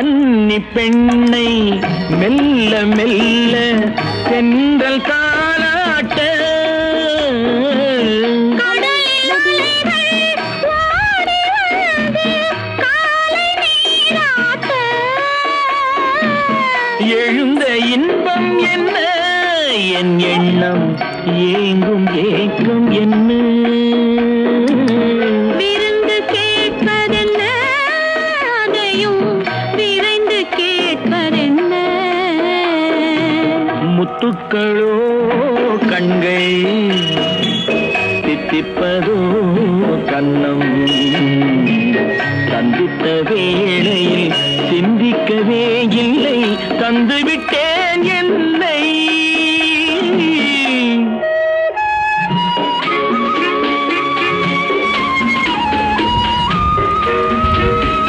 கன்னி பெண்ணை மெல்ல மெல்ல தென்றல் தாலாட்ட எழுந்த இன்பம் என்ன என் எண்ணம் ஏங்கும் ஏக்கம் என்ன விருந்து கேட்பதென்ன அதையும் விரைந்து கேட்பதென்ன முத்துக்களோ கண்கள் தித்திப்பதோ கண்ணம் சந்தித்த வேளையில் சிந்திக்கவே இல்லை தந்துவிட்டே